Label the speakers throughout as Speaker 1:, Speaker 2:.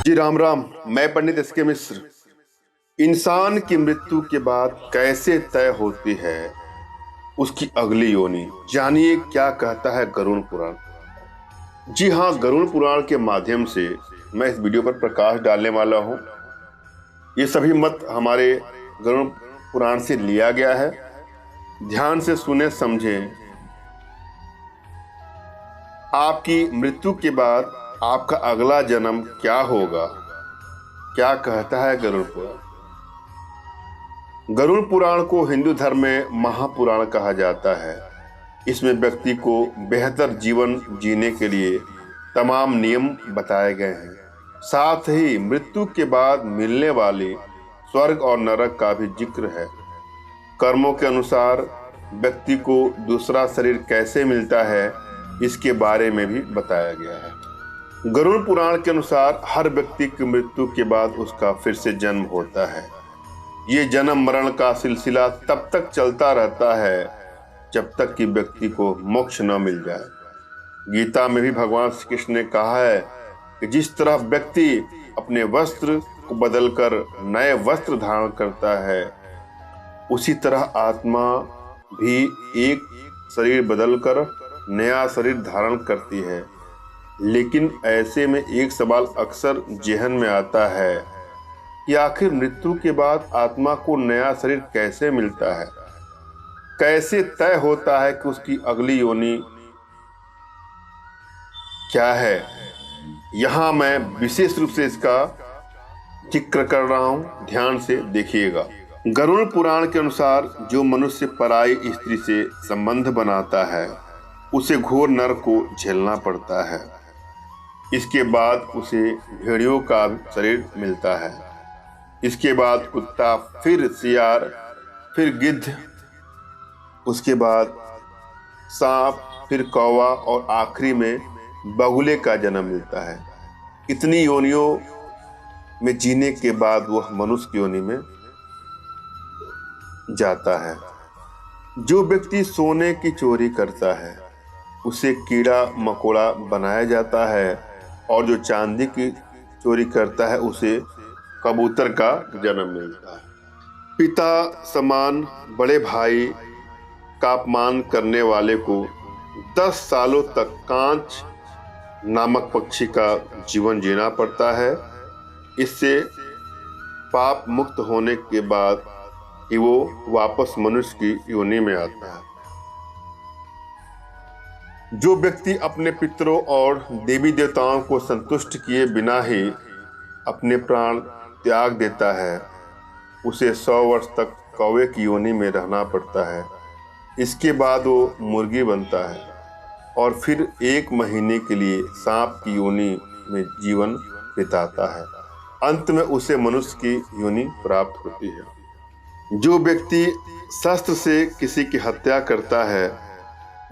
Speaker 1: जी राम राम। मैं पंडित एस.के. मिश्र। इंसान की मृत्यु के बाद कैसे तय होती है उसकी अगली योनि, जानिए क्या कहता है गरुड़ पुराण। जी हाँ, गरुड़ पुराण के माध्यम से मैं इस वीडियो पर प्रकाश डालने वाला हूँ। ये सभी मत हमारे गरुड़ पुराण से लिया गया है। ध्यान से सुने, समझें। आपकी मृत्यु के बाद आपका अगला जन्म क्या होगा, क्या कहता है गरुड़ पुराण। गरुड़ पुराण को हिंदू धर्म में महापुराण कहा जाता है। इसमें व्यक्ति को बेहतर जीवन जीने के लिए तमाम नियम बताए गए हैं। साथ ही मृत्यु के बाद मिलने वाले स्वर्ग और नरक का भी जिक्र है। कर्मों के अनुसार व्यक्ति को दूसरा शरीर कैसे मिलता है, इसके बारे में भी बताया गया है। गरुड़ पुराण के अनुसार हर व्यक्ति की मृत्यु के बाद उसका फिर से जन्म होता है। ये जन्म मरण का सिलसिला तब तक चलता रहता है जब तक कि व्यक्ति को मोक्ष न मिल जाए। गीता में भी भगवान श्री कृष्ण ने कहा है कि जिस तरह व्यक्ति अपने वस्त्र को बदलकर नए वस्त्र धारण करता है, उसी तरह आत्मा भी एक शरीर बदलकर नया शरीर धारण करती है। लेकिन ऐसे में एक सवाल अक्सर जेहन में आता है कि आखिर मृत्यु के बाद आत्मा को नया शरीर कैसे मिलता है, कैसे तय होता है कि उसकी अगली योनि क्या है। यहां मैं विशेष रूप से इसका जिक्र कर रहा हूं, ध्यान से देखिएगा। गरुड़ पुराण के अनुसार जो मनुष्य पराई स्त्री से संबंध बनाता है उसे घोर नरक को झेलना पड़ता है। इसके बाद उसे भेड़ियों का शरीर मिलता है। इसके बाद कुत्ता, फिर सियार, फिर गिद्ध, उसके बाद सांप, फिर कौवा और आखिरी में बगुले का जन्म मिलता है। इतनी योनियों में जीने के बाद वह मनुष्य की योनि में जाता है। जो व्यक्ति सोने की चोरी करता है उसे कीड़ा मकोड़ा बनाया जाता है, और जो चांदी की चोरी करता है उसे कबूतर का जन्म मिलता है। पिता समान बड़े भाई का अपमान करने वाले को 10 सालों तक कांच नामक पक्षी का जीवन जीना पड़ता है। इससे पाप मुक्त होने के बाद ही वो वापस मनुष्य की योनि में आता है। जो व्यक्ति अपने पितरों और देवी देवताओं को संतुष्ट किए बिना ही अपने प्राण त्याग देता है, उसे 100 वर्ष तक कौवे की योनि में रहना पड़ता है। इसके बाद वो मुर्गी बनता है और फिर 1 महीने के लिए सांप की योनि में जीवन बिताता है। अंत में उसे मनुष्य की योनि प्राप्त होती है। जो व्यक्ति शस्त्र से किसी की हत्या करता है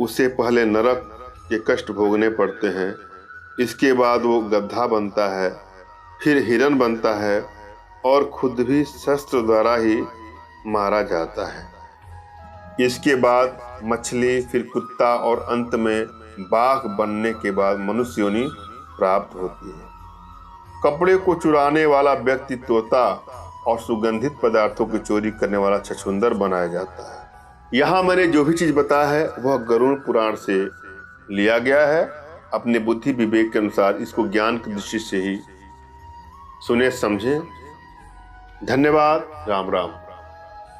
Speaker 1: उसे पहले नरक के कष्ट भोगने पड़ते हैं। इसके बाद वो गधा बनता है, फिर हिरण बनता है और खुद भी शस्त्र द्वारा ही मारा जाता है। इसके बाद मछली, फिर कुत्ता और अंत में बाघ बनने के बाद मनुष्य योनि प्राप्त होती है। कपड़े को चुराने वाला व्यक्ति तोता और सुगंधित पदार्थों की चोरी करने वाला छछूंदर बनाया जाता है। यहाँ मैंने जो भी चीज बताया है वह गरुड़ पुराण से लिया गया है। अपने बुद्धि विवेक के अनुसार इसको ज्ञान की दृष्टि से ही सुने, समझें। धन्यवाद। राम राम।